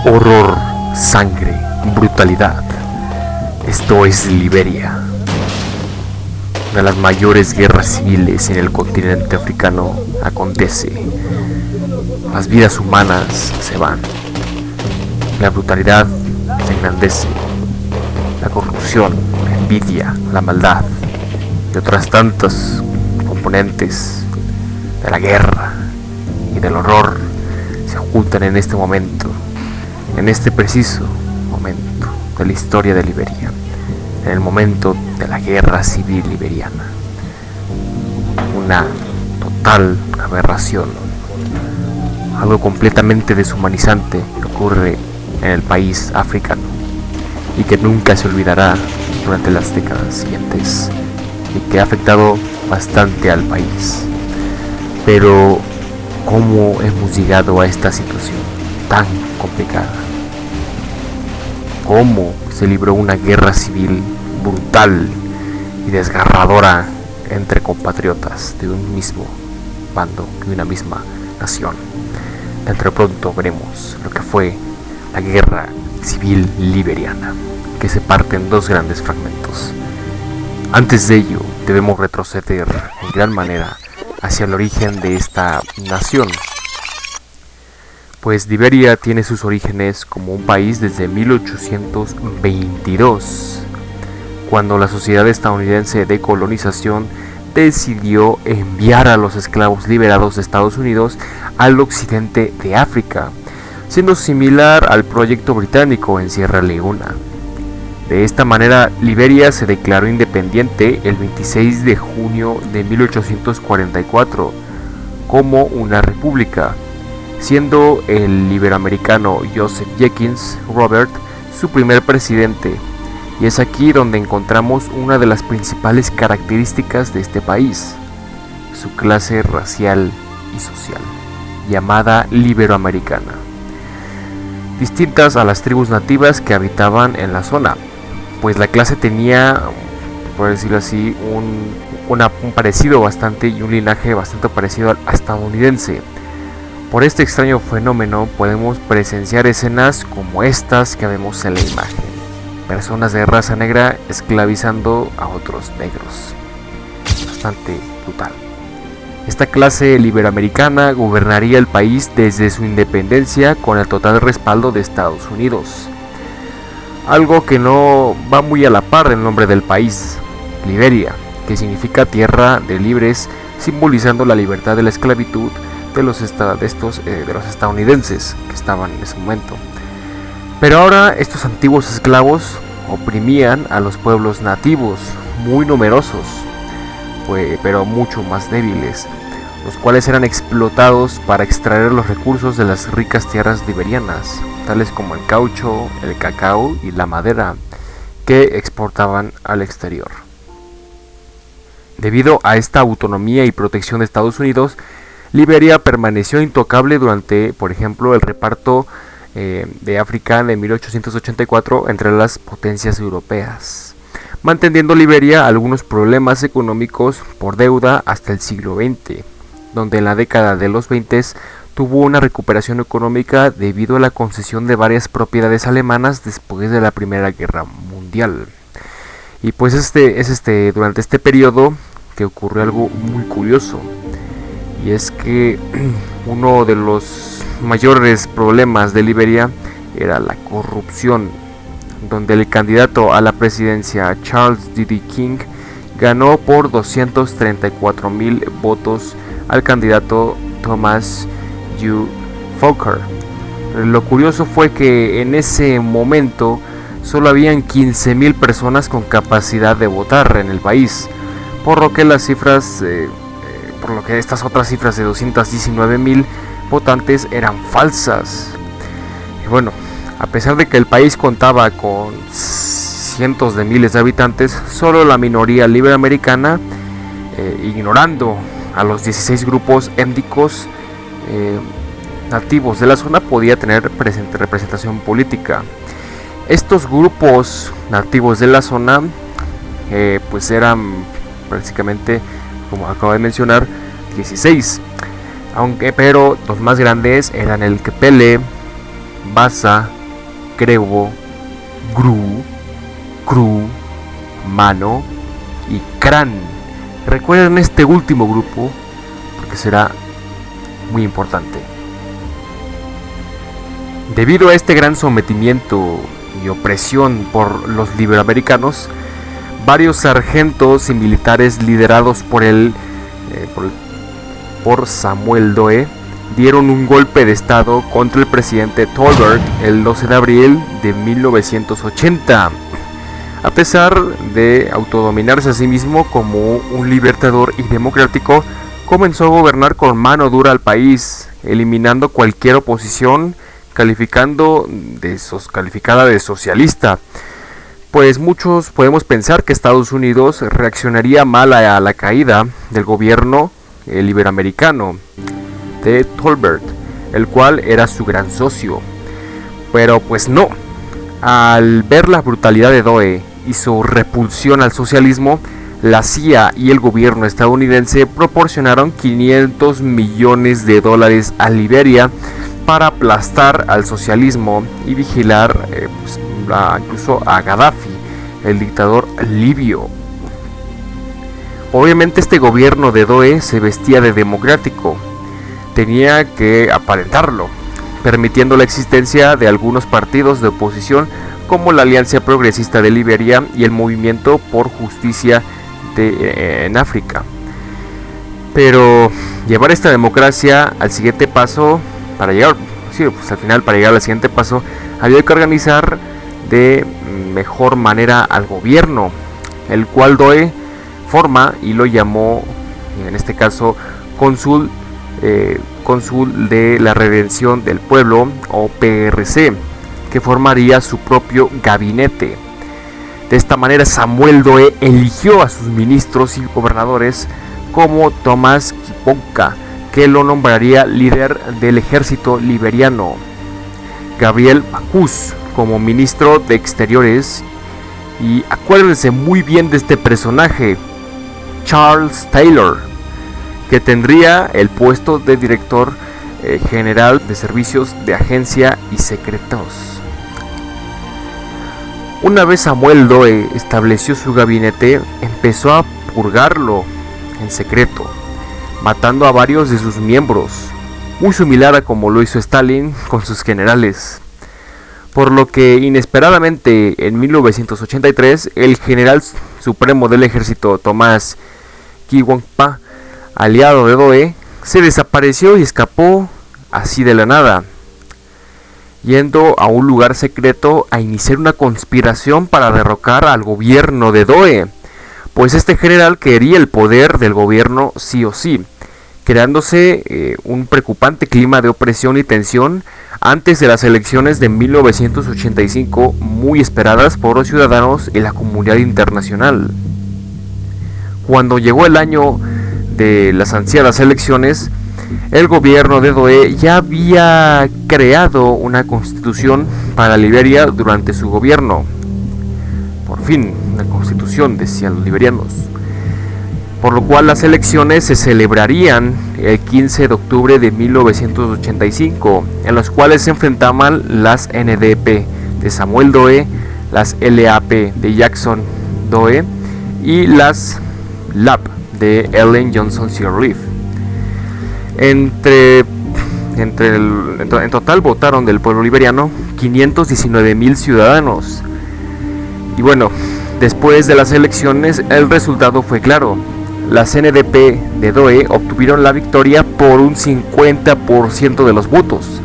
Horror, sangre, brutalidad. Esto es Liberia. Una de las mayores guerras civiles en el continente africano acontece. Las vidas humanas se van. La brutalidad se engrandece. La corrupción, la envidia, la maldad y otras tantas componentes de la guerra y del horror se ocultan en este momento, en este preciso momento de la historia de Liberia, en el momento de la guerra civil liberiana. Una total aberración, algo completamente deshumanizante que ocurre en el país africano y que nunca se olvidará durante las décadas siguientes y que ha afectado bastante al país. Pero ¿cómo hemos llegado a esta situación tan complicada? ¿Cómo se libró una guerra civil brutal y desgarradora entre compatriotas de un mismo bando, de una misma nación? Dentro de pronto veremos lo que fue la guerra civil liberiana, que se parte en dos grandes fragmentos. Antes de ello, debemos retroceder en gran manera hacia el origen de esta nación, pues Liberia tiene sus orígenes como un país desde 1822, cuando la Sociedad Estadounidense de Colonización decidió enviar a los esclavos liberados de Estados Unidos al occidente de África, siendo similar al proyecto británico en Sierra Leona. De esta manera, Liberia se declaró independiente el 26 de junio de 1844 como una república, siendo el iberoamericano Joseph Jenkins Robert su primer presidente, y es aquí donde encontramos una de las principales características de este país, su clase racial y social, llamada liberoamericana, distintas a las tribus nativas que habitaban en la zona, pues la clase tenía, por decirlo así, un parecido bastante y un linaje bastante parecido al estadounidense. Por este extraño fenómeno podemos presenciar escenas como estas que vemos en la imagen: personas de raza negra esclavizando a otros negros. Bastante brutal. Esta clase liberoamericana gobernaría el país desde su independencia con el total respaldo de Estados Unidos. Algo que no va muy a la par del nombre del país, Liberia, que significa tierra de libres, simbolizando la libertad de la esclavitud de los estadounidenses que estaban en ese momento. Pero ahora estos antiguos esclavos oprimían a los pueblos nativos, muy numerosos, pero mucho más débiles, los cuales eran explotados para extraer los recursos de las ricas tierras liberianas, tales como el caucho, el cacao y la madera, que exportaban al exterior. Debido a esta autonomía y protección de Estados Unidos, Liberia permaneció intocable durante, por ejemplo, el reparto de África de 1884 entre las potencias europeas, manteniendo Liberia algunos problemas económicos por deuda hasta el siglo XX, donde en la década de los 20 tuvo una recuperación económica debido a la concesión de varias propiedades alemanas después de la Primera Guerra Mundial. Y pues durante este periodo que ocurrió algo muy curioso, y es que uno de los mayores problemas de Liberia era la corrupción, donde el candidato a la presidencia Charles D.D. King ganó por 234,000 votos al candidato Thomas U. Fowler. Lo curioso fue que en ese momento solo habían 15,000 personas con capacidad de votar en el país, por lo que estas otras cifras de 219,000 votantes eran falsas. Y bueno, a pesar de que el país contaba con cientos de miles de habitantes, solo la minoría liberoamericana, ignorando a los 16 grupos étnicos nativos de la zona, podía tener representación política. Estos grupos nativos de la zona pues eran prácticamente, como acabo de mencionar, 16, pero los más grandes eran el Kpele, Basa, Crevo, Gru, Cru, Mano y Cran. Recuerden este último grupo porque será muy importante. Debido a este gran sometimiento y opresión por los iberoamericanos, varios sargentos y militares liderados por Samuel Doe dieron un golpe de estado contra el presidente Tolbert el 12 de abril de 1980. A pesar de autodominarse a sí mismo como un libertador y democrático, comenzó a gobernar con mano dura al país, eliminando cualquier oposición, calificada de socialista. Pues muchos podemos pensar que Estados Unidos reaccionaría mal a la caída del gobierno iberoamericano de Tolbert, el cual era su gran socio. Pero pues no. Al ver la brutalidad de Doe y su repulsión al socialismo, la CIA y el gobierno estadounidense proporcionaron $500 millones a Liberia para aplastar al socialismo y vigilar incluso a Gaddafi, el dictador libio. Obviamente este gobierno de Doe se vestía de democrático, tenía que aparentarlo, permitiendo la existencia de algunos partidos de oposición como la Alianza Progresista de Liberia y el Movimiento por Justicia en África. Pero llevar esta democracia al siguiente paso, para llegar al siguiente paso, había que organizar de mejor manera al gobierno, el cual Doe forma y lo llamó, en este caso, cónsul de la Redención del Pueblo, o PRC, que formaría su propio gabinete. De esta manera Samuel Doe eligió a sus ministros y gobernadores como Tomás Kiponka, que lo nombraría líder del ejército liberiano, Gabriel Bacus como ministro de Exteriores, y acuérdense muy bien de este personaje, Charles Taylor, que tendría el puesto de director general de servicios de agencia y secretos. Una vez Samuel Doe estableció su gabinete, empezó a purgarlo en secreto, matando a varios de sus miembros, muy similar a como lo hizo Stalin con sus generales. Por lo que inesperadamente en 1983 el general supremo del ejército Tomás Kiwonpa, aliado de Doe, se desapareció y escapó así de la nada, yendo a un lugar secreto a iniciar una conspiración para derrocar al gobierno de Doe, pues este general quería el poder del gobierno sí o sí, creándose un preocupante clima de opresión y tensión antes de las elecciones de 1985, muy esperadas por los ciudadanos y la comunidad internacional. Cuando llegó el año de las ansiadas elecciones, el gobierno de Doe ya había creado una constitución para Liberia durante su gobierno. Por fin, una constitución, decían los liberianos. Por lo cual las elecciones se celebrarían el 15 de octubre de 1985, en las cuales se enfrentaban las NDP de Samuel Doe, las LAP de Jackson Doe y las LAP de Ellen Johnson Sirleaf. En total votaron del pueblo liberiano 519,000 ciudadanos. Y bueno, después de las elecciones el resultado fue claro. Las NDP de Doe obtuvieron la victoria por un 50% de los votos,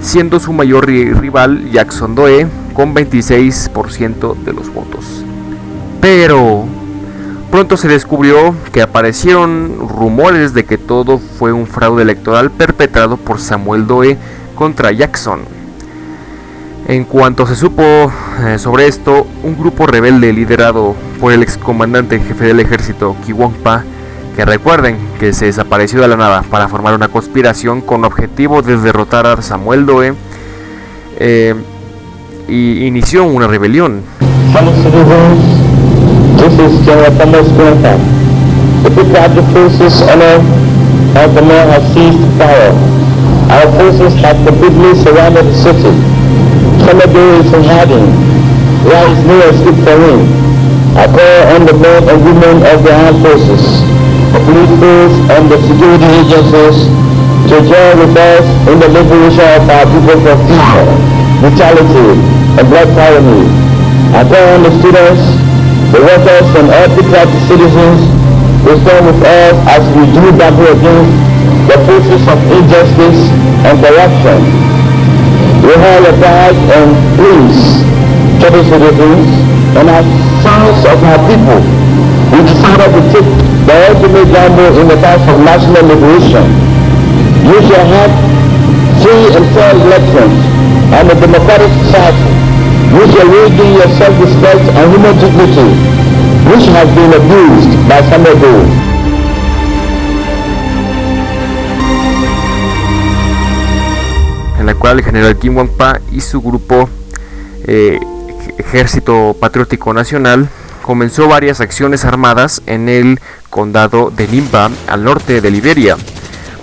siendo su mayor rival Jackson Doe con 26% de los votos. Pero pronto se descubrió que aparecieron rumores de que todo fue un fraude electoral perpetrado por Samuel Doe contra Jackson. En cuanto se supo sobre esto, un grupo rebelde liderado por el excomandante jefe del ejército Kiwonpa, que recuerden que se desapareció de la nada para formar una conspiración con objetivo de derrotar a Samuel Doe, y inició una rebelión. This is General Thomas Graham. The British forces on the man has seized power. our forces had completely surrounded the city. Samadou is in hiding. There is no escape for him. I call on the men and women of the armed forces, the police force and the security agencies to join with us in the liberation of our people from fear, brutality, and blood tyranny. I call on the students, the workers, and all patriotic citizens to stand with us as we do battle against the forces of injustice and corruption. We have a pride and please, fellow citizens, and as sons of our people, we decided to take the ultimate gamble in the path of national liberation. You shall have free and fair elections and a democratic society. You shall regain your self-respect and human dignity, which has been abused by some of you. En la cual el general Kim Wang-pa y su grupo Ejército Patriótico Nacional comenzó varias acciones armadas en el condado de Nimba, al norte de Liberia,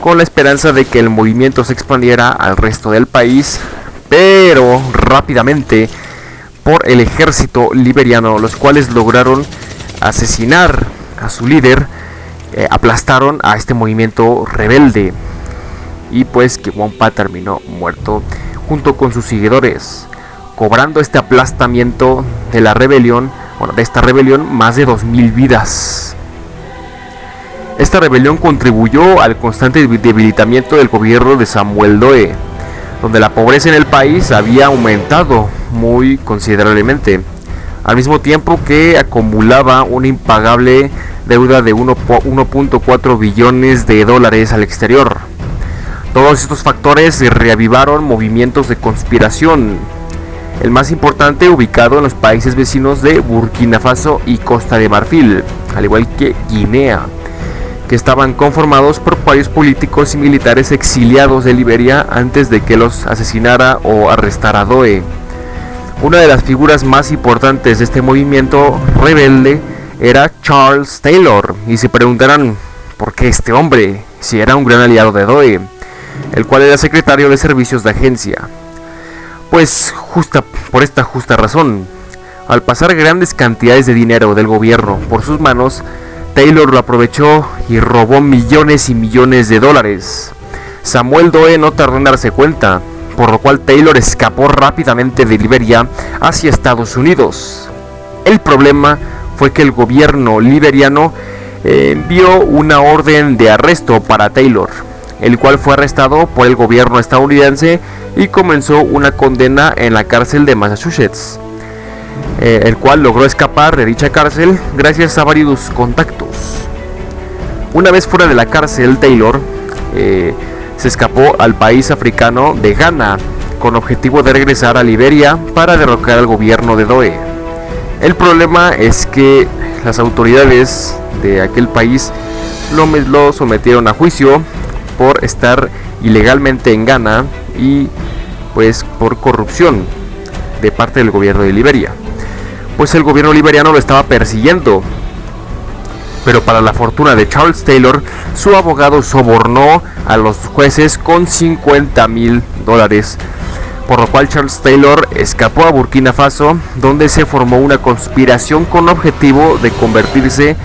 con la esperanza de que el movimiento se expandiera al resto del país, pero rápidamente por el ejército liberiano, los cuales lograron asesinar a su líder, aplastaron a este movimiento rebelde, y pues que Wang-pa terminó muerto junto con sus seguidores, cobrando este aplastamiento de la rebelión, de esta rebelión, más de 2000 vidas. Esta rebelión contribuyó al constante debilitamiento del gobierno de Samuel Doe, donde la pobreza en el país había aumentado muy considerablemente, al mismo tiempo que acumulaba una impagable deuda de 1.4 billones de dólares al exterior. Todos estos factores reavivaron movimientos de conspiración, el más importante ubicado en los países vecinos de Burkina Faso y Costa de Marfil, al igual que Guinea, que estaban conformados por varios políticos y militares exiliados de Liberia antes de que los asesinara o arrestara Doe. Una de las figuras más importantes de este movimiento rebelde era Charles Taylor, y se preguntarán por qué este hombre, si era un gran aliado de Doe, el cual era secretario de servicios de agencia. Pues por esta justa razón, al pasar grandes cantidades de dinero del gobierno por sus manos, Taylor lo aprovechó y robó millones y millones de dólares. Samuel Doe no tardó en darse cuenta, por lo cual Taylor escapó rápidamente de Liberia hacia Estados Unidos. El problema fue que el gobierno liberiano envió una orden de arresto para Taylor, el cual fue arrestado por el gobierno estadounidense y comenzó una condena en la cárcel de Massachusetts, el cual logró escapar de dicha cárcel gracias a varios contactos. Una vez fuera de la cárcel, Taylor se escapó al país africano de Ghana con objetivo de regresar a Liberia para derrocar al gobierno de Doe. El problema es que las autoridades de aquel país lo sometieron a juicio por estar ilegalmente en Ghana y pues por corrupción de parte del gobierno de Liberia. Pues el gobierno liberiano lo estaba persiguiendo, pero para la fortuna de Charles Taylor, su abogado sobornó a los jueces con $50,000, por lo cual Charles Taylor escapó a Burkina Faso, donde se formó una conspiración con objetivo de convertirse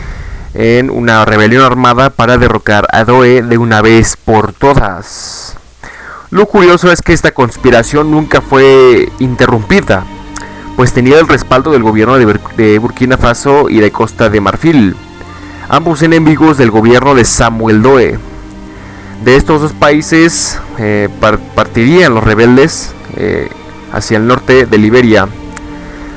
en una rebelión armada para derrocar a Doe de una vez por todas. Lo curioso es que esta conspiración nunca fue interrumpida, pues tenía el respaldo del gobierno de Burkina Faso y de Costa de Marfil, ambos enemigos del gobierno de Samuel Doe. De estos dos países partirían los rebeldes hacia el norte de Liberia,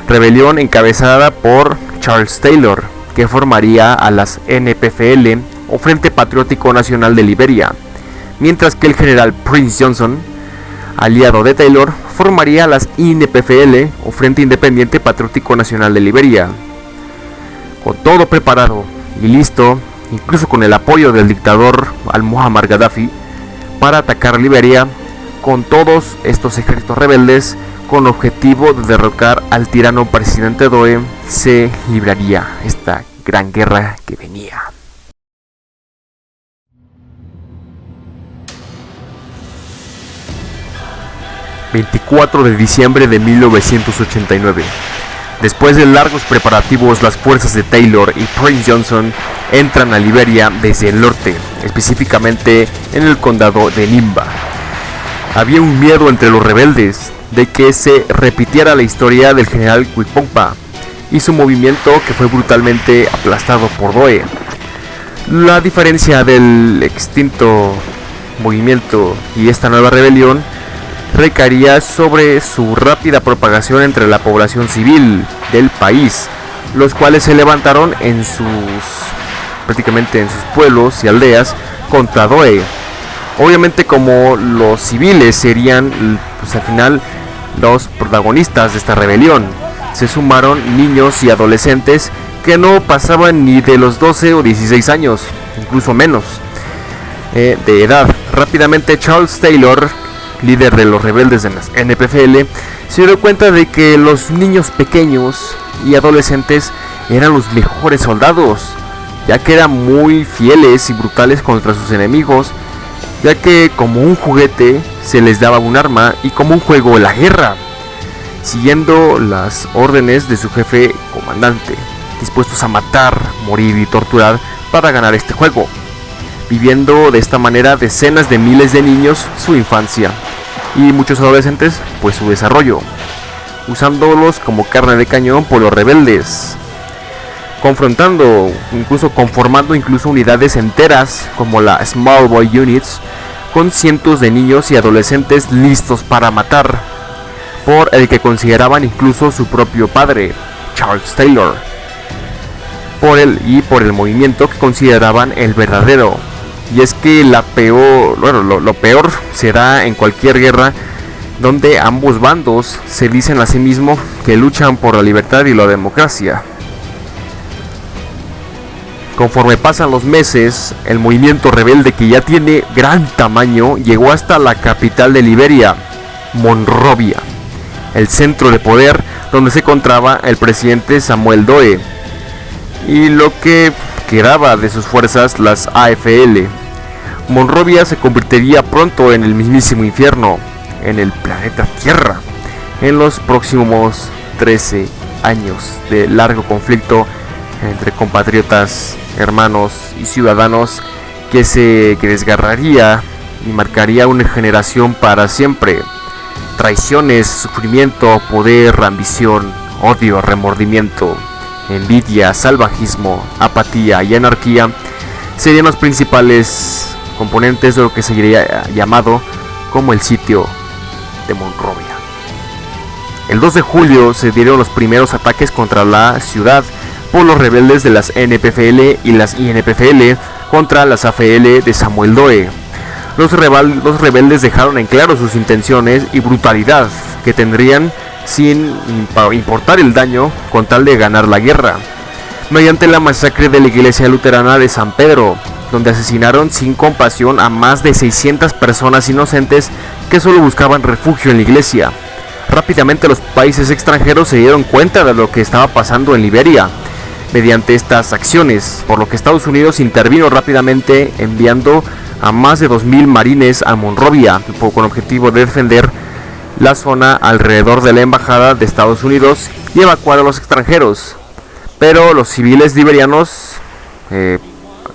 rebelión encabezada por Charles Taylor, que formaría a las NPFL o Frente Patriótico Nacional de Liberia, mientras que el general Prince Johnson, aliado de Taylor, formaría las INPFL o Frente Independiente Patriótico Nacional de Liberia. Con todo preparado y listo, incluso con el apoyo del dictador Al-Muammar Gaddafi, para atacar Liberia, con todos estos ejércitos rebeldes, con objetivo de derrocar al tirano presidente Doe, se libraría esta gran guerra que venía. 24 de diciembre de 1989. Después de largos preparativos, las fuerzas de Taylor y Prince Johnson entran a Liberia desde el norte, específicamente en el condado de Nimba. Había un miedo entre los rebeldes de que se repitiera la historia del general Quiponpa y su movimiento, que fue brutalmente aplastado por Doe. La diferencia del extinto movimiento y esta nueva rebelión recaería sobre su rápida propagación entre la población civil del país, los cuales se levantaron prácticamente en sus pueblos y aldeas contra Doe. Obviamente, como los civiles serían al final los protagonistas de esta rebelión, se sumaron niños y adolescentes que no pasaban ni de los 12 o 16 años, incluso menos de edad. Rápidamente Charles Taylor, líder de los rebeldes de las NPFL, se dio cuenta de que los niños pequeños y adolescentes eran los mejores soldados, ya que eran muy fieles y brutales contra sus enemigos, ya que como un juguete se les daba un arma y como un juego la guerra, siguiendo las órdenes de su jefe comandante, dispuestos a matar, morir y torturar para ganar este juego, viviendo de esta manera decenas de miles de niños su infancia y muchos adolescentes pues su desarrollo, usándolos como carne de cañón por los rebeldes, conformando incluso unidades enteras como la Small Boy Units, con cientos de niños y adolescentes listos para matar, por el que consideraban incluso su propio padre, Charles Taylor, por el movimiento que consideraban el verdadero. Y es que lo peor será en cualquier guerra donde ambos bandos se dicen a sí mismos que luchan por la libertad y la democracia. Conforme pasan los meses, el movimiento rebelde, que ya tiene gran tamaño, llegó hasta la capital de Liberia, Monrovia, el centro de poder donde se encontraba el presidente Samuel Doe y lo que quedaba de sus fuerzas, las AFL. Monrovia se convertiría pronto en el mismísimo infierno en el planeta Tierra en los próximos 13 años de largo conflicto entre compatriotas, hermanos y ciudadanos que desgarraría y marcaría una generación para siempre. Traiciones, sufrimiento, poder, ambición, odio, remordimiento, envidia, salvajismo, apatía y anarquía serían los principales componentes de lo que seguiría llamado como el sitio de Monrovia. El 2 de julio se dieron los primeros ataques contra la ciudad por los rebeldes de las NPFL y las INPFL contra las AFL de Samuel Doe. Los rebeldes dejaron en claro sus intenciones y brutalidad que tendrían sin importar el daño con tal de ganar la guerra, mediante la masacre de la iglesia luterana de San Pedro, donde asesinaron sin compasión a más de 600 personas inocentes que solo buscaban refugio en la iglesia. Rápidamente los países extranjeros se dieron cuenta de lo que estaba pasando en Liberia mediante estas acciones, por lo que Estados Unidos intervino rápidamente enviando a más de 2000 marines a Monrovia con objetivo de defender la zona alrededor de la embajada de Estados Unidos y evacuar a los extranjeros. Pero los civiles liberianos,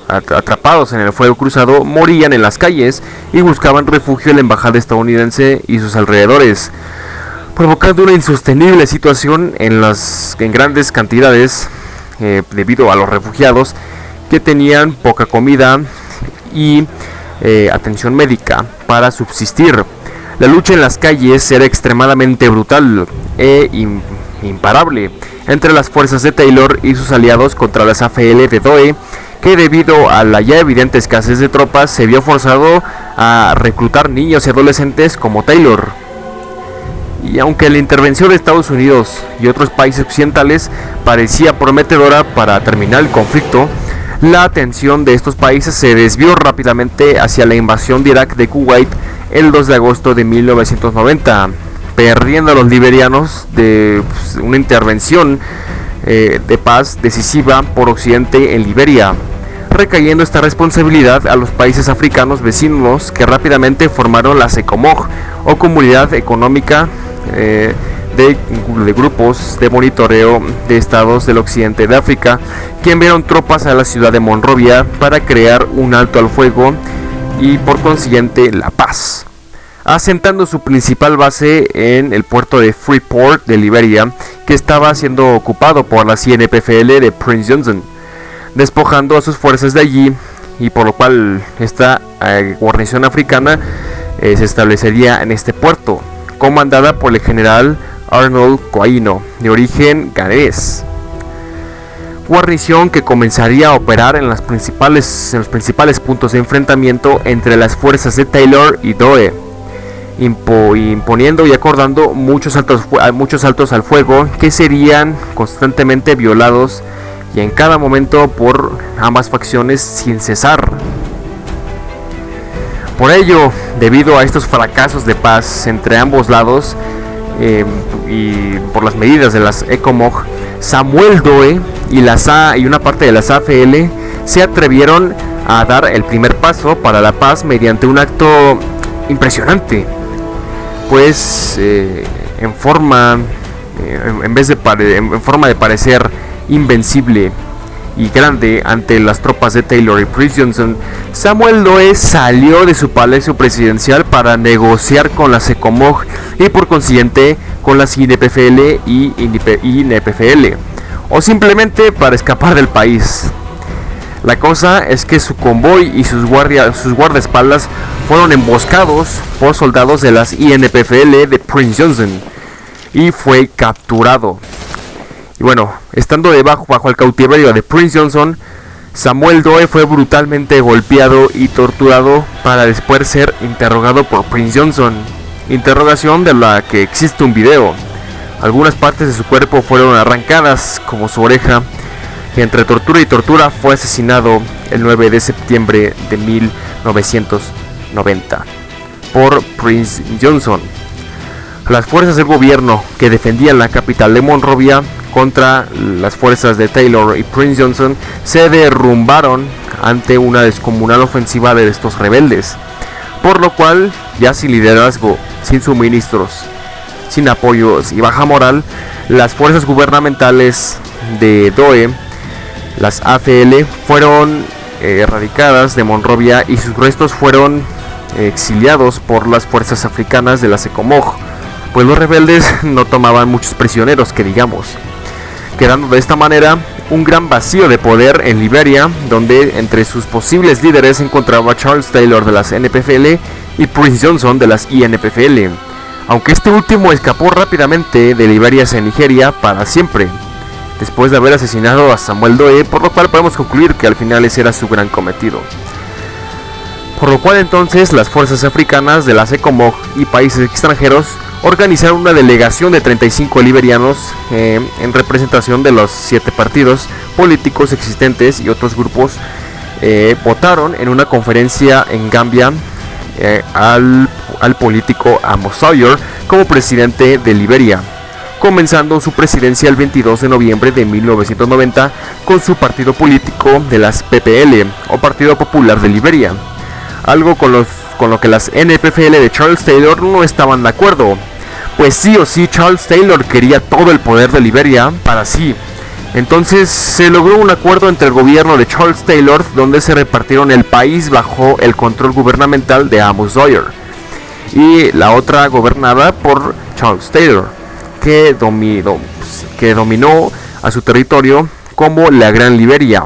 atrapados en el fuego cruzado, morían en las calles y buscaban refugio en la embajada estadounidense y sus alrededores, provocando una insostenible situación en grandes cantidades debido a los refugiados que tenían poca comida y atención médica para subsistir. La lucha en las calles era extremadamente brutal e imparable entre las fuerzas de Taylor y sus aliados contra las AFL de Doe, que debido a la ya evidente escasez de tropas se vio forzado a reclutar niños y adolescentes como Taylor. Y aunque la intervención de Estados Unidos y otros países occidentales parecía prometedora para terminar el conflicto, la atención de estos países se desvió rápidamente hacia la invasión de Irak de Kuwait el 2 de agosto de 1990, perdiendo a los liberianos de una intervención de paz decisiva por Occidente en Liberia, recayendo esta responsabilidad a los países africanos vecinos, que rápidamente formaron la SECOMOG, o Comunidad Económica de grupos de monitoreo de estados del occidente de África, que enviaron tropas a la ciudad de Monrovia para crear un alto al fuego y por consiguiente la paz, asentando su principal base en el puerto de Freeport de Liberia, que estaba siendo ocupado por la CNPFL de Prince Johnson, despojando a sus fuerzas de allí, y por lo cual esta guarnición africana se establecería en este puerto, comandada por el general Arnold Coaino, de origen ganés. Guarnición que comenzaría a operar en los principales puntos de enfrentamiento entre las fuerzas de Taylor y Doe, imponiendo y acordando muchos saltos al fuego que serían constantemente violados y en cada momento por ambas facciones sin cesar. Por ello, debido a estos fracasos de paz entre ambos lados y por las medidas de las ECOMOG, Samuel Doe y una parte de las AFL se atrevieron a dar el primer paso para la paz mediante un acto impresionante, pues en forma de parecer invencible y grande ante las tropas de Taylor y Prince Johnson, Samuel Doe salió de su palacio presidencial para negociar con la ECOMOG y por consiguiente con las INPFL y INPFL, o simplemente para escapar del país. La cosa es que su convoy y sus guardaespaldas fueron emboscados por soldados de las INPFL de Prince Johnson y fue capturado. Y bueno, estando bajo el cautiverio de Prince Johnson, Samuel Doe fue brutalmente golpeado y torturado para después ser interrogado por Prince Johnson, interrogación de la que existe un video. Algunas partes de su cuerpo fueron arrancadas, como su oreja, y entre tortura y tortura fue asesinado el 9 de septiembre de 1990 por Prince Johnson. Las fuerzas del gobierno que defendían la capital de Monrovia contra las fuerzas de Taylor y Prince Johnson se derrumbaron ante una descomunal ofensiva de estos rebeldes, por lo cual, ya sin liderazgo, sin suministros, sin apoyos y baja moral, las fuerzas gubernamentales de Doe, las AFL, fueron erradicadas de Monrovia y sus restos fueron exiliados por las fuerzas africanas de la ECOMOG, pues los rebeldes no tomaban muchos prisioneros, que digamos, quedando de esta manera un gran vacío de poder en Liberia, donde entre sus posibles líderes se encontraba Charles Taylor de las NPFL y Prince Johnson de las INPFL, aunque este último escapó rápidamente de Liberia hacia Nigeria para siempre, después de haber asesinado a Samuel Doe, por lo cual podemos concluir que al final ese era su gran cometido. Por lo cual entonces las fuerzas africanas de las ECOMOG y países extranjeros organizaron una delegación de 35 liberianos en representación de los 7 partidos políticos existentes y otros grupos. Votaron en una conferencia en Gambia al político Amos Sawyer como presidente de Liberia, comenzando su presidencia el 22 de noviembre de 1990 con su partido político de las PPL o Partido Popular de Liberia, algo con lo que las NPFL de Charles Taylor no estaban de acuerdo, pues sí o sí Charles Taylor quería todo el poder de Liberia para sí. Entonces se logró un acuerdo entre el gobierno de Charles Taylor, donde se repartieron el país bajo el control gubernamental de Amos Sawyer, y la otra gobernada por Charles Taylor, que dominó a su territorio como la Gran Liberia,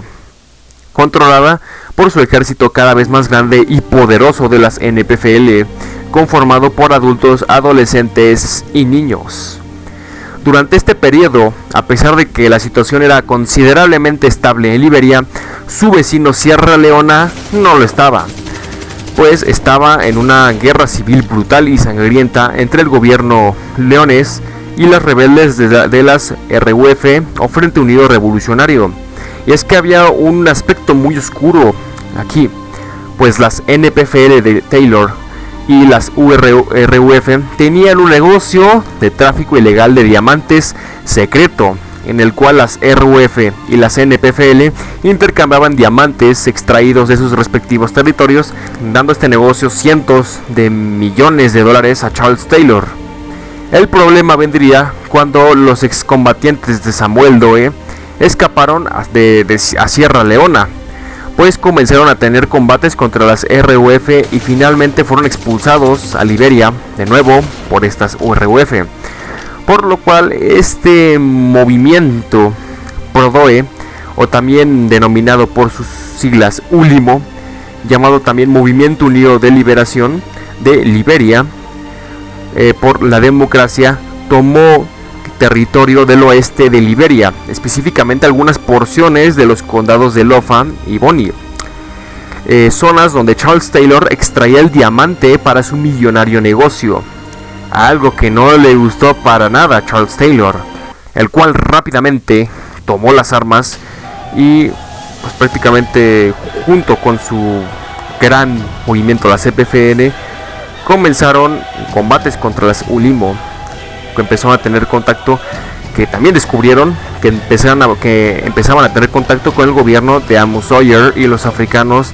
controlada por su ejército cada vez más grande y poderoso de las NPFL, conformado por adultos, adolescentes y niños. Durante este periodo, a pesar de que la situación era considerablemente estable en Liberia, su vecino Sierra Leona no lo estaba, pues estaba en una guerra civil brutal y sangrienta entre el gobierno leonés y las rebeldes de las RUF o Frente Unido Revolucionario. Y es que había un aspecto muy oscuro aquí, pues las NPFL de Taylor y las RUF tenían un negocio de tráfico ilegal de diamantes secreto, en el cual las RUF y las NPFL intercambiaban diamantes extraídos de sus respectivos territorios, dando este negocio cientos de millones de dólares a Charles Taylor. El problema vendría cuando los excombatientes de Samuel Doe escaparon a Sierra Leona, pues comenzaron a tener combates contra las RUF y finalmente fueron expulsados a Liberia de nuevo por estas RUF, por lo cual este movimiento Pro-Doe, o también denominado por sus siglas ULIMO, llamado también Movimiento Unido de Liberación de Liberia por la democracia, tomó territorio del oeste de Liberia, específicamente algunas porciones de los condados de Lofa y Boni, zonas donde Charles Taylor extraía el diamante para su millonario negocio, algo que no le gustó para nada a Charles Taylor, el cual rápidamente tomó las armas y pues, prácticamente junto con su gran movimiento, la CPFN, comenzaron combates contra las ULIMO, que empezaron a tener contacto, que también descubrieron que empezaban a tener contacto con el gobierno de Amos Sawyer y los africanos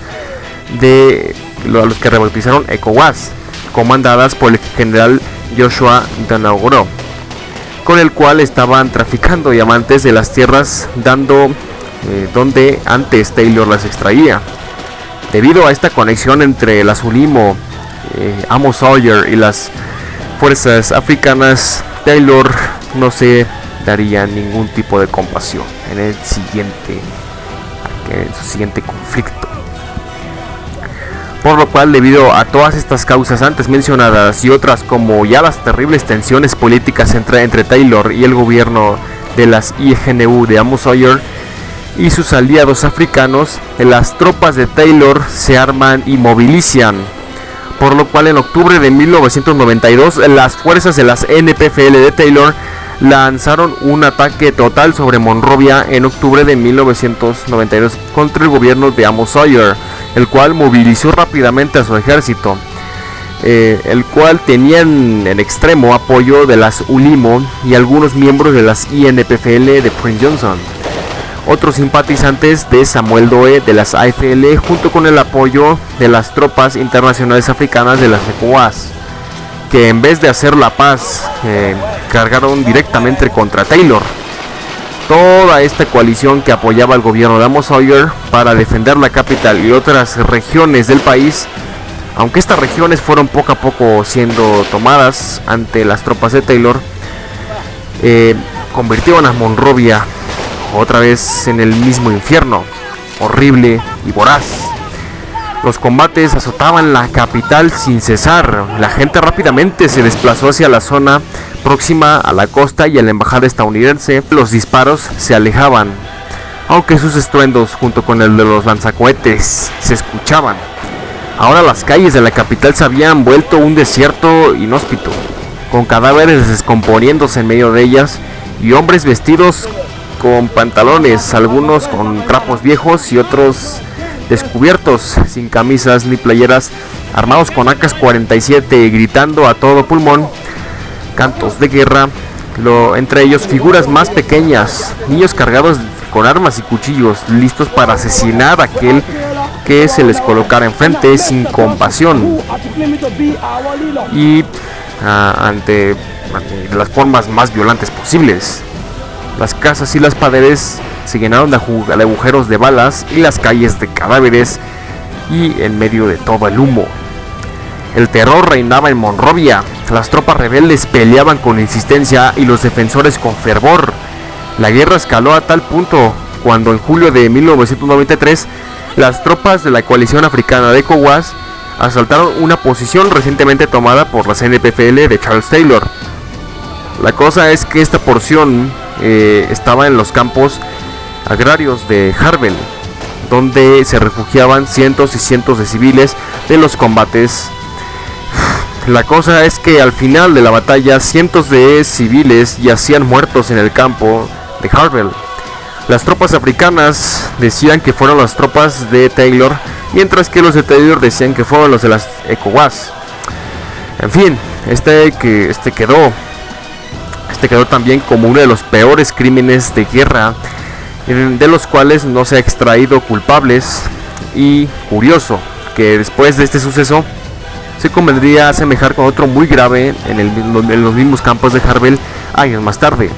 a los que rebautizaron ECOWAS, comandadas por el general Joshua Danagoro, con el cual estaban traficando diamantes de las tierras donde antes Taylor las extraía. Debido a esta conexión entre las ULIMO, Amos Sawyer y las fuerzas africanas, Taylor no se daría ningún tipo de compasión en su siguiente conflicto. Por lo cual, debido a todas estas causas antes mencionadas y otras como ya las terribles tensiones políticas entre Taylor y el gobierno de las IGNU de Amos Sawyer y sus aliados africanos, las tropas de Taylor se arman y movilizan. Por lo cual en octubre de 1992 las fuerzas de las NPFL de Taylor lanzaron un ataque total sobre Monrovia en octubre de 1992 contra el gobierno de Amos Sawyer, el cual movilizó rápidamente a su ejército, el cual tenían en extremo apoyo de las ULIMO y algunos miembros de las INPFL de Prince Johnson, otros simpatizantes de Samuel Doe de las AFL, junto con el apoyo de las tropas internacionales africanas de las ECOWAS, que en vez de hacer la paz cargaron directamente contra Taylor. Toda esta coalición que apoyaba al gobierno de Amos Sawyer para defender la capital y otras regiones del país, aunque estas regiones fueron poco a poco siendo tomadas ante las tropas de Taylor, convirtieron a Monrovia otra vez en el mismo infierno, horrible y voraz. Los combates azotaban la capital sin cesar. La gente rápidamente se desplazó hacia la zona próxima a la costa y a la embajada estadounidense. Los disparos se alejaban, aunque sus estruendos junto con el de los lanzacohetes se escuchaban. Ahora las calles de la capital se habían vuelto un desierto inhóspito, con cadáveres descomponiéndose en medio de ellas y hombres vestidos con pantalones, algunos con trapos viejos y otros descubiertos, sin camisas ni playeras, armados con AK-47, gritando a todo pulmón cantos de guerra, entre ellos figuras más pequeñas, niños cargados con armas y cuchillos, listos para asesinar a aquel que se les colocara enfrente sin compasión y ante las formas más violentas posibles. Las casas y las paredes se llenaron de agujeros de balas y las calles de cadáveres, y en medio de todo el humo, el terror reinaba en Monrovia. Las tropas rebeldes peleaban con insistencia y los defensores con fervor. La guerra escaló a tal punto cuando en julio de 1993 las tropas de la coalición africana de ECOWAS asaltaron una posición recientemente tomada por las NPFL de Charles Taylor. La cosa es que esta porción estaba en los campos agrarios de Harvel, donde se refugiaban cientos y cientos de civiles de los combates. La cosa es que al final de la batalla cientos de civiles yacían muertos en el campo de Harvel. Las tropas africanas decían que fueron las tropas de Taylor, mientras que los de Taylor decían que fueron los de las ECOWAS. En fin, este Este quedó también como uno de los peores crímenes de guerra, de los cuales no se ha extraído culpables, y curioso que después de este suceso se convendría a asemejar con otro muy grave en los mismos campos de Harbel años más tarde.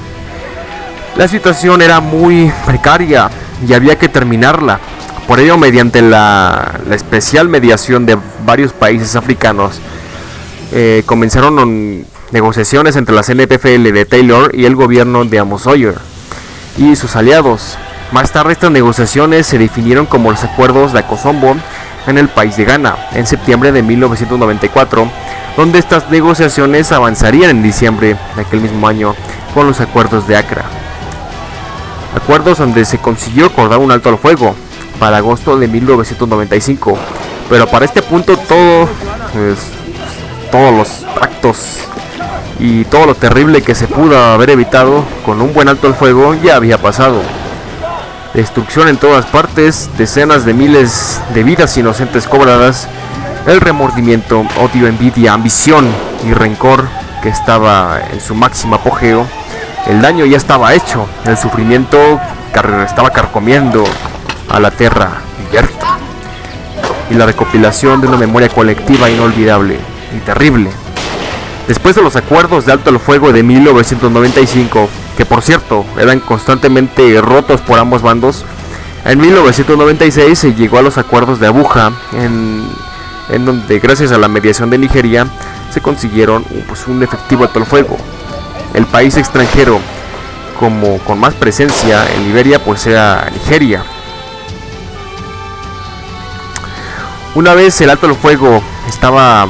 La situación era muy precaria y había que terminarla. Por ello, mediante la especial mediación de varios países africanos, comenzaron negociaciones entre la CNPFL de Taylor y el gobierno de Amos Sawyer y sus aliados. Más tarde, estas negociaciones se definieron como los acuerdos de Akosombo en el país de Ghana en septiembre de 1994, donde estas negociaciones avanzarían en diciembre de aquel mismo año con los acuerdos de Accra. Acuerdos donde se consiguió acordar un alto al fuego para agosto de 1995, pero para este punto todos los actos y todo lo terrible que se pudo haber evitado con un buen alto al fuego ya había pasado. Destrucción en todas partes, decenas de miles de vidas inocentes cobradas, el remordimiento, odio, envidia, ambición y rencor que estaba en su máximo apogeo. El daño ya estaba hecho, el sufrimiento estaba carcomiendo a la tierra abierta, y la recopilación de una memoria colectiva inolvidable y terrible. Después de los acuerdos de alto al fuego de 1995, que por cierto eran constantemente rotos por ambos bandos, en 1996 se llegó a los acuerdos de Abuja, en donde gracias a la mediación de Nigeria se consiguieron un efectivo alto al fuego. El país extranjero con más presencia en Liberia era Nigeria. Una vez el alto al fuego estaba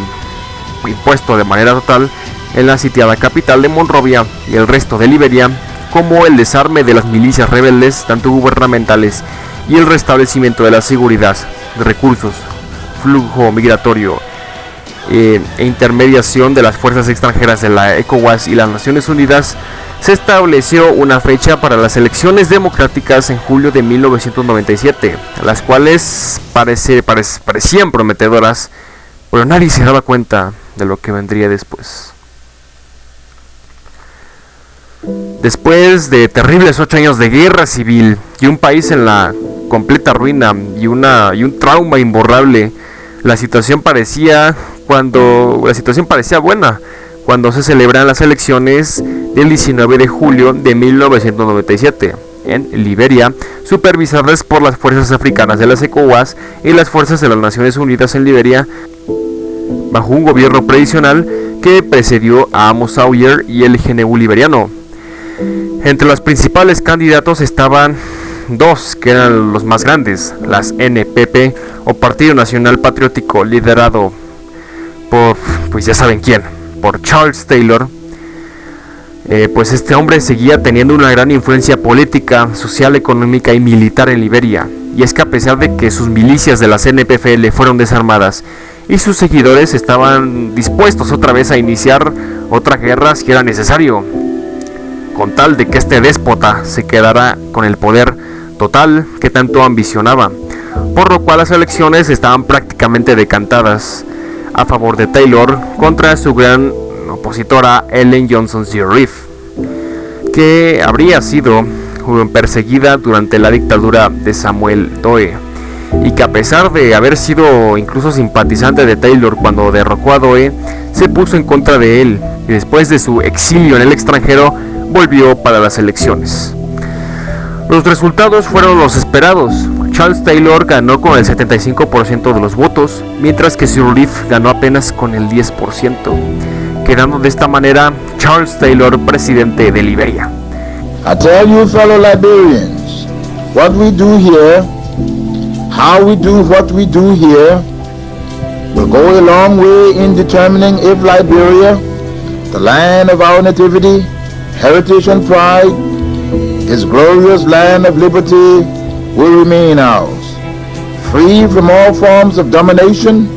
impuesto de manera total en la sitiada capital de Monrovia y el resto de Liberia, como el desarme de las milicias rebeldes, tanto gubernamentales, y el restablecimiento de la seguridad, de recursos, flujo migratorio e intermediación de las fuerzas extranjeras de la ECOWAS y las Naciones Unidas, se estableció una fecha para las elecciones democráticas en julio de 1997, las cuales parecían prometedoras, pero nadie se daba cuenta de lo que vendría después. Después de terribles 8 años de guerra civil y un país en la completa ruina y un trauma imborrable, la situación parecía buena cuando se celebran las elecciones del 19 de julio de 1997 en Liberia, supervisadas por las fuerzas africanas de las ECOWAS y las fuerzas de las Naciones Unidas en Liberia, bajo un gobierno previsional que precedió a Amos Sawyer y el GNU liberiano. Entre los principales candidatos estaban dos que eran los más grandes: las NPP o Partido Nacional Patriótico, liderado por, ya saben quién, por Charles Taylor. Pues este hombre seguía teniendo una gran influencia política, social, económica y militar en Liberia, y es que a pesar de que sus milicias de la CNPFL fueron desarmadas y sus seguidores estaban dispuestos otra vez a iniciar otra guerra si era necesario, con tal de que este déspota se quedara con el poder total que tanto ambicionaba, por lo cual las elecciones estaban prácticamente decantadas a favor de Taylor contra su gran opositora Ellen Johnson Sirleaf, que habría sido perseguida durante la dictadura de Samuel Doe, y que a pesar de haber sido incluso simpatizante de Taylor cuando derrocó a Doe, se puso en contra de él, y después de su exilio en el extranjero volvió para las elecciones. Los resultados fueron los esperados. Charles Taylor ganó con el 75% de los votos, mientras que Sirleaf ganó apenas con el 10%, quedando de esta manera Charles Taylor presidente de Liberia. I tell you, fellow Liberians, what we do here, how we do what we do here, will go a long way in determining if Liberia, the land of our nativity, heritage and pride, His glorious land of liberty, will remain ours, free from all forms of domination,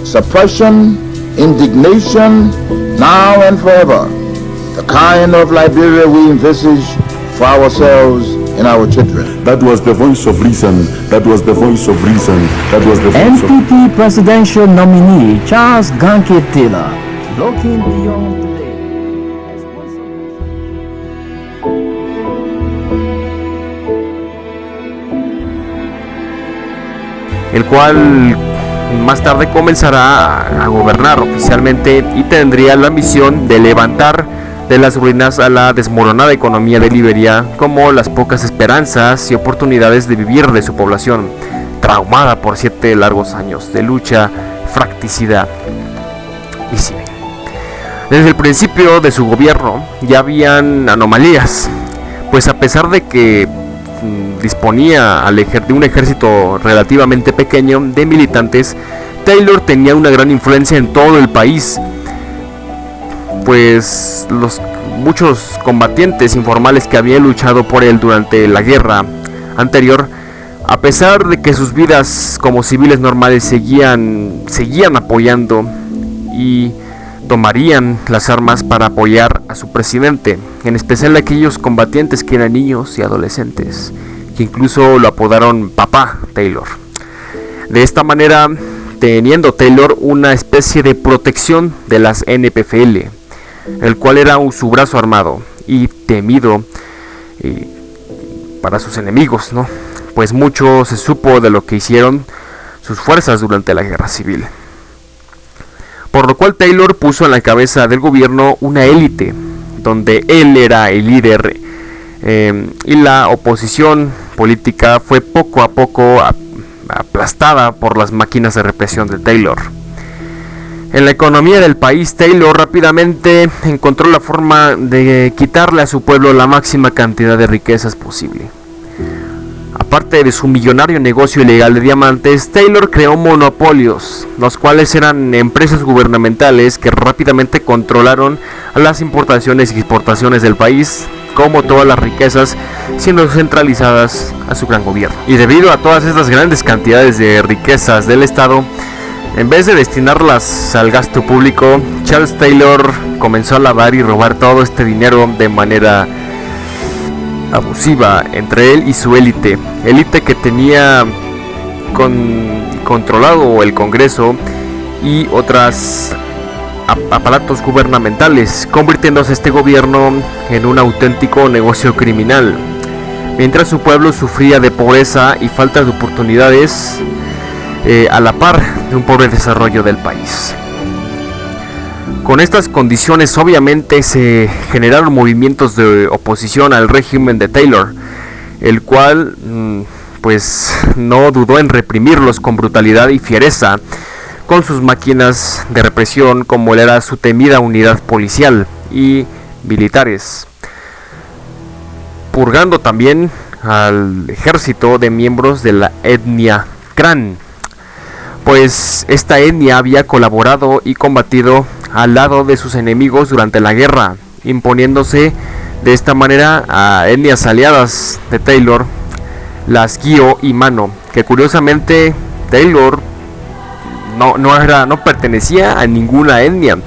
suppression, indignation, now and forever, the kind of Liberia we envisage for ourselves and our children. That was the voice of reason. That was the voice of reason. That was the voice NPP presidential nominee Charles Gankee Taylor, looking beyond today. el cual más tarde comenzará a gobernar oficialmente y tendría la misión de levantar de las ruinas a la desmoronada economía de Liberia, como las pocas esperanzas y oportunidades de vivir de su población, traumada por 7 largos años de lucha fratricida y civil. Desde el principio de su gobierno ya habían anomalías, pues a pesar de que disponía de un ejército relativamente pequeño de militantes, Taylor tenía una gran influencia en todo el país, pues los muchos combatientes informales que habían luchado por él durante la guerra anterior, a pesar de que sus vidas como civiles normales seguían apoyando y tomarían las armas para apoyar a su presidente, en especial aquellos combatientes que eran niños y adolescentes, que incluso lo apodaron Papá Taylor. De esta manera, teniendo Taylor una especie de protección de las NPFL, el cual era su brazo armado y temido para sus enemigos, ¿no? Pues mucho se supo de lo que hicieron sus fuerzas durante la guerra civil. Por lo cual Taylor puso en la cabeza del gobierno una élite, donde él era el líder, y la oposición política fue poco a poco aplastada por las máquinas de represión de Taylor. En la economía del país, Taylor rápidamente encontró la forma de quitarle a su pueblo la máxima cantidad de riquezas posible. Aparte de su millonario negocio ilegal de diamantes, Taylor creó monopolios, los cuales eran empresas gubernamentales que rápidamente controlaron las importaciones y exportaciones del país, como todas las riquezas siendo centralizadas a su gran gobierno. Y debido a todas estas grandes cantidades de riquezas del Estado, en vez de destinarlas al gasto público, Charles Taylor comenzó a lavar y robar todo este dinero de manera abusiva entre él y su élite que tenía controlado el Congreso y otros aparatos gubernamentales, convirtiéndose este gobierno en un auténtico negocio criminal, mientras su pueblo sufría de pobreza y falta de oportunidades, a la par de un pobre desarrollo del país. Con estas condiciones obviamente se generaron movimientos de oposición al régimen de Taylor, el cual pues no dudó en reprimirlos con brutalidad y fiereza con sus máquinas de represión, como era su temida unidad policial y militares, purgando también al ejército de miembros de la etnia Kran, pues esta etnia había colaborado y combatido al lado de sus enemigos durante la guerra, imponiéndose de esta manera a etnias aliadas de Taylor, las Gio y Mano, que curiosamente Taylor no pertenecía a ninguna etnia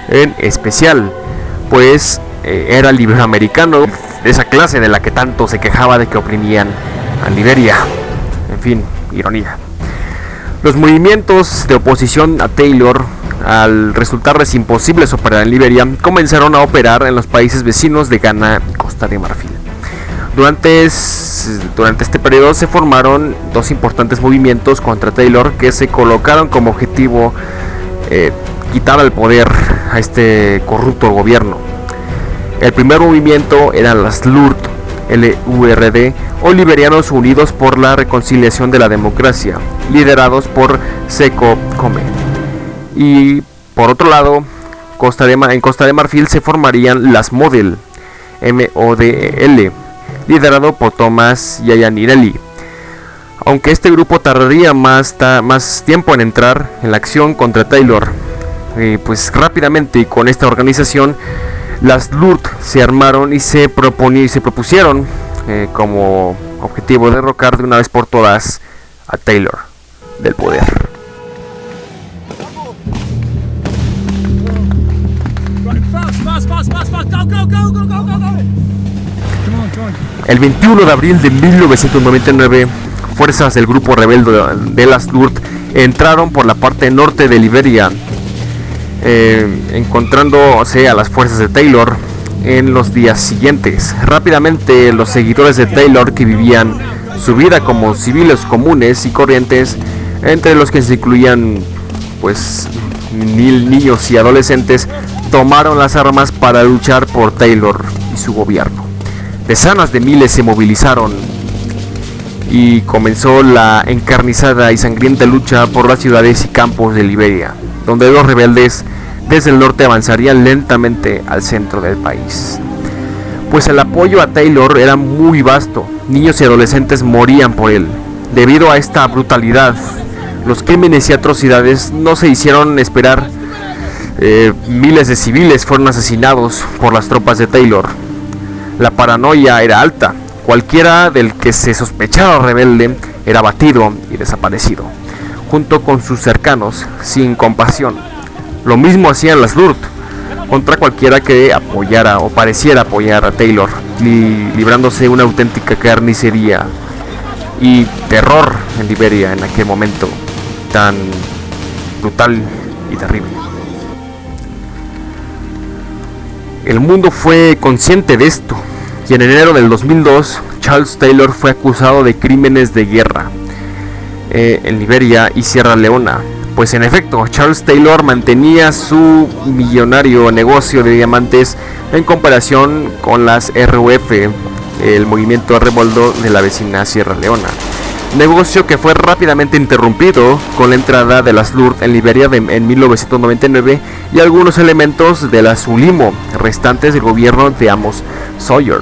en especial, pues era liberamericano, de esa clase de la que tanto se quejaba de que oprimían a Liberia. En fin, ironía. Los movimientos de oposición a Taylor, al resultarles imposibles operar en Liberia, comenzaron a operar en los países vecinos de Ghana y Costa de Marfil. Durante este periodo se formaron dos importantes movimientos contra Taylor que se colocaron como objetivo quitar el poder a este corrupto gobierno. El primer movimiento eran las LURD, LURD, o Liberianos Unidos por la Reconciliación de la Democracia, liderados por Sekou Kome. Y por otro lado, en Costa de Marfil se formarían las MODEL, MODEL, liderado por Thomas Yayanireli. Aunque este grupo tardaría más tiempo en entrar en la acción contra Taylor, pues rápidamente, y con esta organización, las LURD se armaron y se propusieron como objetivo derrocar de una vez por todas a Taylor del poder. El 21 de abril de 1999, fuerzas del grupo rebelde de las LURD entraron por la parte norte de Liberia, encontrándose a las fuerzas de Taylor en los días siguientes. Rápidamente, los seguidores de Taylor, que vivían su vida como civiles comunes y corrientes, entre los que se incluían pues niños y adolescentes, tomaron las armas para luchar por Taylor y su gobierno. Decenas de miles se movilizaron y comenzó la encarnizada y sangrienta lucha por las ciudades y campos de Liberia, donde los rebeldes desde el norte avanzarían lentamente al centro del país. Pues el apoyo a Taylor era muy vasto, niños y adolescentes morían por él. Debido a esta brutalidad, los crímenes y atrocidades no se hicieron esperar. Miles de civiles fueron asesinados por las tropas de Taylor. La paranoia era alta. Cualquiera del que se sospechara rebelde era abatido y desaparecido, junto con sus cercanos, sin compasión. Lo mismo hacían las LURD contra cualquiera que apoyara o pareciera apoyar a Taylor, librándose una auténtica carnicería y terror en Liberia en aquel momento tan brutal y terrible. El mundo fue consciente de esto, y en enero del 2002 Charles Taylor fue acusado de crímenes de guerra en Liberia y Sierra Leona. Pues en efecto, Charles Taylor mantenía su millonario negocio de diamantes en comparación con las RUF, el movimiento revoldo de la vecina Sierra Leona. Negocio que fue rápidamente interrumpido con la entrada de las LURD en Liberia en 1999 y algunos elementos de la Sulimo, restantes del gobierno de Amos Sawyer.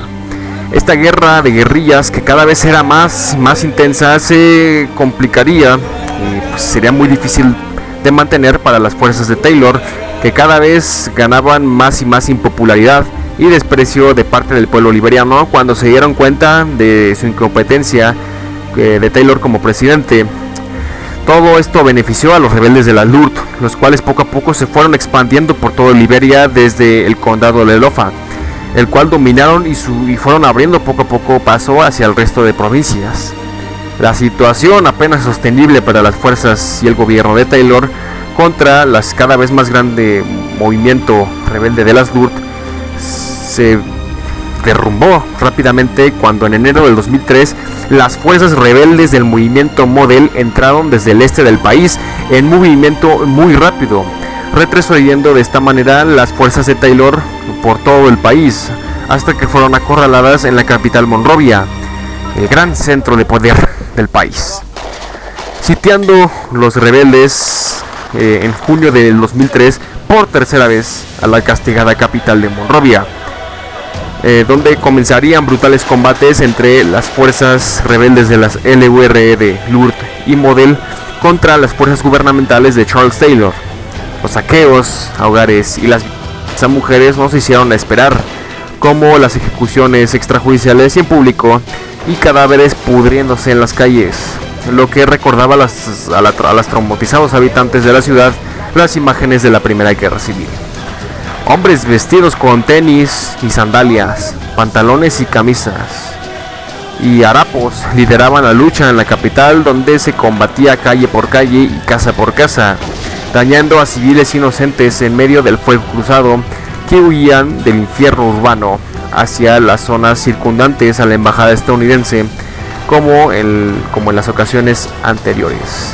Esta guerra de guerrillas, que cada vez era más intensa, se complicaría y pues sería muy difícil de mantener para las fuerzas de Taylor, que cada vez ganaban más y más impopularidad y desprecio de parte del pueblo liberiano cuando se dieron cuenta de su incompetencia de Taylor como presidente. Todo esto benefició a los rebeldes de la LURD, los cuales poco a poco se fueron expandiendo por todo Liberia desde el condado de Lofa, el cual dominaron y fueron abriendo poco a poco paso hacia el resto de provincias. La situación apenas sostenible para las fuerzas y el gobierno de Taylor contra las cada vez más grande movimiento rebelde de las LURD se derrumbó rápidamente cuando en enero del 2003 las fuerzas rebeldes del movimiento Model entraron desde el este del país en movimiento muy rápido, retrocediendo de esta manera las fuerzas de Taylor por todo el país, hasta que fueron acorraladas en la capital Monrovia, el gran centro de poder del país. Sitiando los rebeldes en junio del 2003 por tercera vez a la castigada capital de Monrovia, donde comenzarían brutales combates entre las fuerzas rebeldes de las LURD de LURD y Model contra las fuerzas gubernamentales de Charles Taylor. Los saqueos a hogares y las a mujeres no se hicieron esperar, como las ejecuciones extrajudiciales y en público y cadáveres pudriéndose en las calles, lo que recordaba a los traumatizados habitantes de la ciudad las imágenes de la Primera Guerra Civil. Hombres vestidos con tenis y sandalias, pantalones y camisas y harapos lideraban la lucha en la capital, donde se combatía calle por calle y casa por casa, dañando a civiles inocentes en medio del fuego cruzado que huían del infierno urbano hacia las zonas circundantes a la embajada estadounidense, como en las ocasiones anteriores.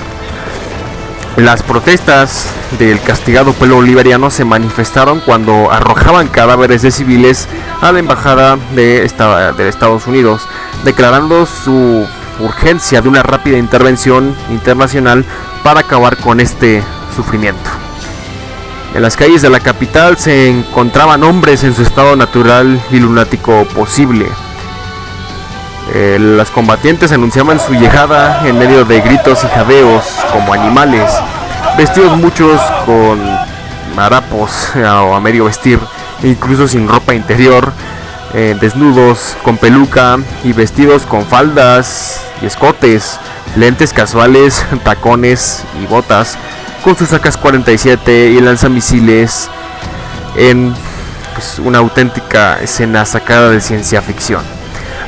Las protestas del castigado pueblo liberiano se manifestaron cuando arrojaban cadáveres de civiles a la embajada de Estados Unidos, declarando su urgencia de una rápida intervención internacional para acabar con este sufrimiento. En las calles de la capital se encontraban hombres en su estado natural y lunático posible. Los combatientes anunciaban su llegada en medio de gritos y jadeos como animales, vestidos muchos con harapos o a medio vestir, incluso sin ropa interior, desnudos, con peluca y vestidos con faldas y escotes, lentes casuales, tacones y botas, con sus AK-47 y lanzamisiles, en una auténtica escena sacada de ciencia ficción.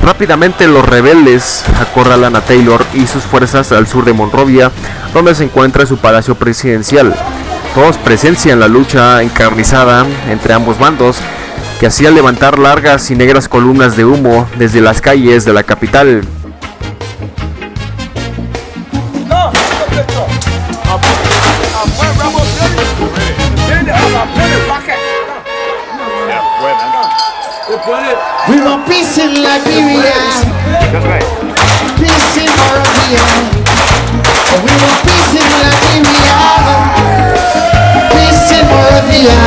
Rápidamente los rebeldes acorralan a Taylor y sus fuerzas al sur de Monrovia, donde se encuentra su palacio presidencial. Todos presencian la lucha encarnizada entre ambos bandos, que hacían levantar largas y negras columnas de humo desde las calles de la capital. No, want peace in Liberia. Peace in Moravia. We want peace in Liberia. Peace in Moravia.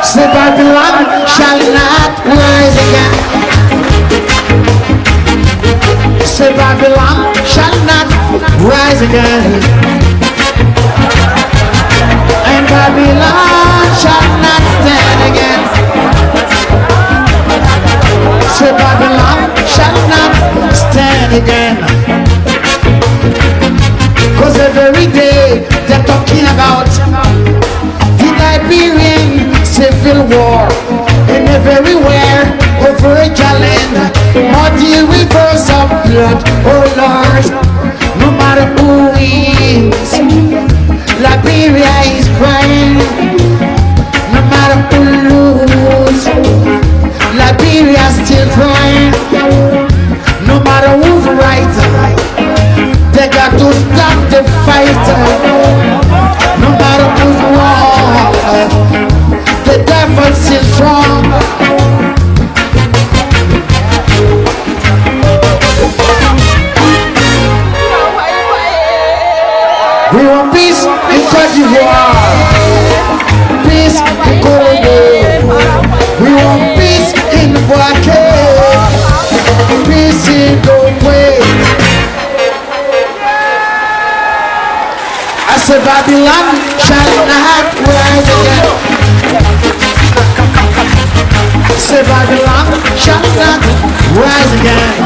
Say Babylon shall not rise again. Say Babylon shall not rise again. And Babylon shall not stand again. Say Babylon shall not stand again. Cause every day they're talking about the Liberian civil war. And everywhere over a land, more the rivers of blood, oh Lord. No matter who wins, Liberia is crying. No matter who loses, Liberia still crying. No matter who's right, they got to stop the fight. No matter who's wrong, the devil's still strong. We want peace in Côte d'Ivoire, peace in Congo. We want peace in Boaké, peace in Dopé. I said Babylon shall not rise again. I said Babylon shall not rise again.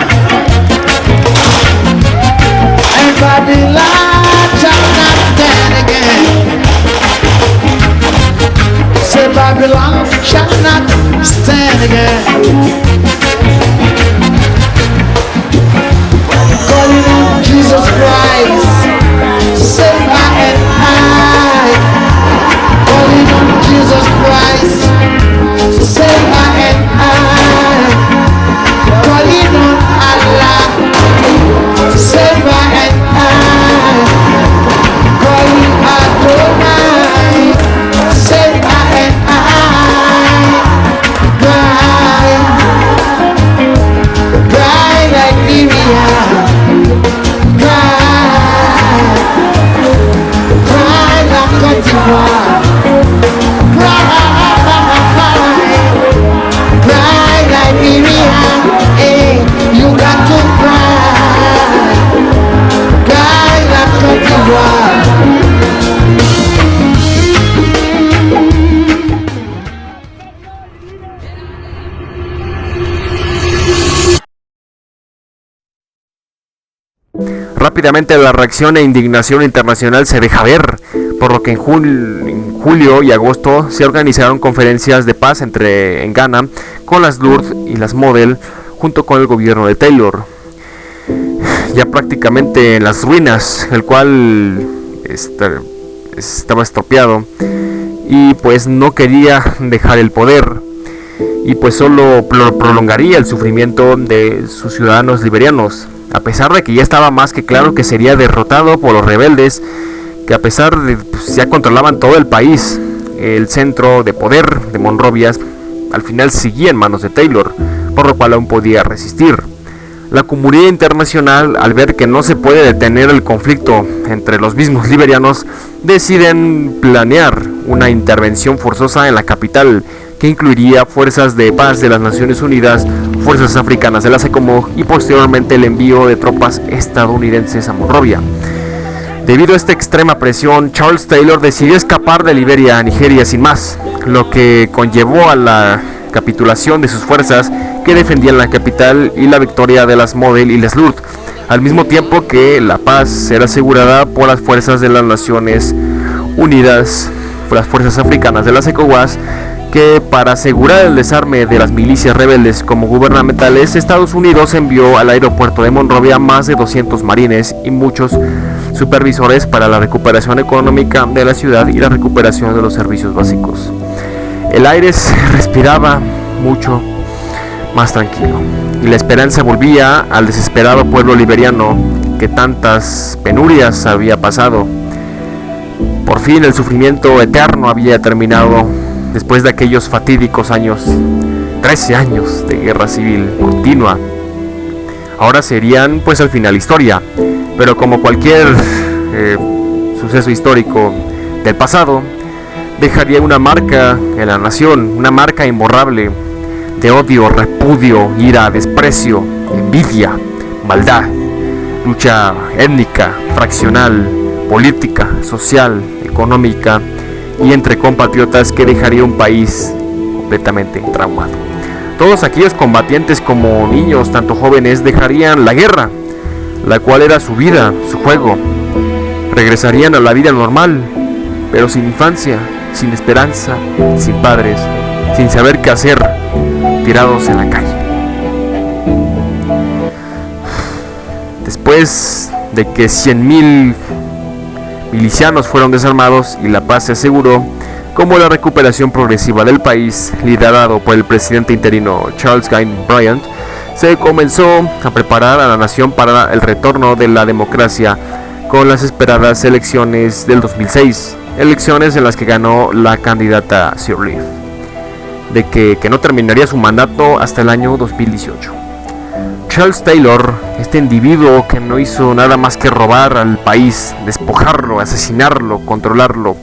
And Babylon shall not stand again. Say Babylon shall not stand again. Calling on Jesus Christ, save my and I. Calling on Jesus Christ, save my and I. Calling on Allah, save my and I. Calling Adonai, save my and I. Cry like Miriam. Cry like Côte d'Ivoire. Cry like Miriam. Hey, you got to cry. Cry like Côte d'Ivoire. Rápidamente la reacción e indignación internacional se deja ver, por lo que en julio y agosto se organizaron conferencias de paz en Ghana con las LURD y las Model junto con el gobierno de Taylor, ya prácticamente en las ruinas, el cual estaba estropeado y pues no quería dejar el poder y pues solo prolongaría el sufrimiento de sus ciudadanos liberianos, a pesar de que ya estaba más que claro que sería derrotado por los rebeldes, que a pesar de pues, ya controlaban todo el país. El centro de poder de Monrovia al final seguía en manos de Taylor, por lo cual aún podía resistir. La comunidad internacional, al ver que no se puede detener el conflicto entre los mismos liberianos, deciden planear una intervención forzosa en la capital, que incluiría fuerzas de paz de las Naciones Unidas, fuerzas africanas de la SECOMOG y posteriormente el envío de tropas estadounidenses a Monrovia. Debido a esta extrema presión, Charles Taylor decidió escapar de Liberia a Nigeria sin más, lo que conllevó a la capitulación de sus fuerzas que defendían la capital y la victoria de las Model y las LURD, al mismo tiempo que la paz era asegurada por las fuerzas de las Naciones Unidas, las fuerzas africanas de las ECOWAS, que para asegurar el desarme de las milicias rebeldes como gubernamentales, Estados Unidos envió al aeropuerto de Monrovia más de 200 marines y muchos supervisores para la recuperación económica de la ciudad y la recuperación de los servicios básicos. El aire se respiraba mucho más tranquilo y la esperanza volvía al desesperado pueblo liberiano que tantas penurias había pasado. Por fin el sufrimiento eterno había terminado después de aquellos fatídicos años, 13 años de guerra civil continua, ahora serían pues al final historia, pero como cualquier suceso histórico del pasado, dejaría una marca en la nación, una marca imborrable de odio, repudio, ira, desprecio, envidia, maldad, lucha étnica, fraccional, política, social, económica y entre compatriotas, que dejaría un país completamente traumado. Todos aquellos combatientes, como niños, tanto jóvenes, dejarían la guerra, la cual era su vida, su juego. Regresarían a la vida normal, pero sin infancia, sin esperanza, sin padres, sin saber qué hacer, tirados en la calle. Después de que 100,000 milicianos fueron desarmados y la paz se aseguró, como la recuperación progresiva del país, liderado por el presidente interino Charles Guy Bryant, se comenzó a preparar a la nación para el retorno de la democracia con las esperadas elecciones del 2006, elecciones en las que ganó la candidata Sirleaf, de que no terminaría su mandato hasta el año 2018. Charles Taylor, este individuo que no hizo nada más que robar al país, despojarlo, asesinarlo, controlarlo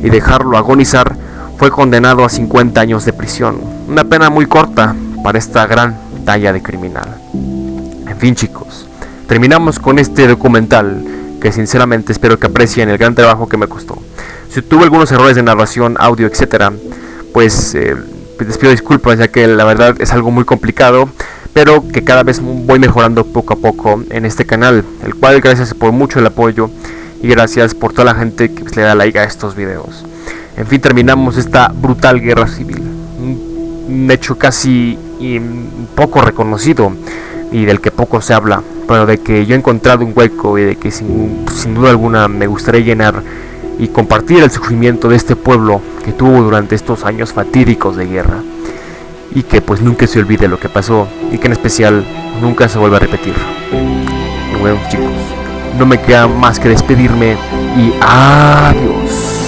y dejarlo agonizar, fue condenado a 50 años de prisión, una pena muy corta para esta gran talla de criminal. En fin, chicos, terminamos con este documental que sinceramente espero que aprecien el gran trabajo que me costó. Si tuve algunos errores de narración, audio, etcétera, pues les pido disculpas, ya que la verdad es algo muy complicado, pero que cada vez voy mejorando poco a poco en este canal, el cual gracias por mucho el apoyo y gracias por toda la gente que le da like a estos videos. En fin, terminamos esta brutal guerra civil, un hecho casi poco reconocido y del que poco se habla, pero de que yo he encontrado un hueco y de que sin duda alguna me gustaría llenar y compartir el sufrimiento de este pueblo que tuvo durante estos años fatídicos de guerra, y que pues nunca se olvide lo que pasó y que en especial nunca se vuelva a repetir. Y bueno, chicos, no me queda más que despedirme y adiós.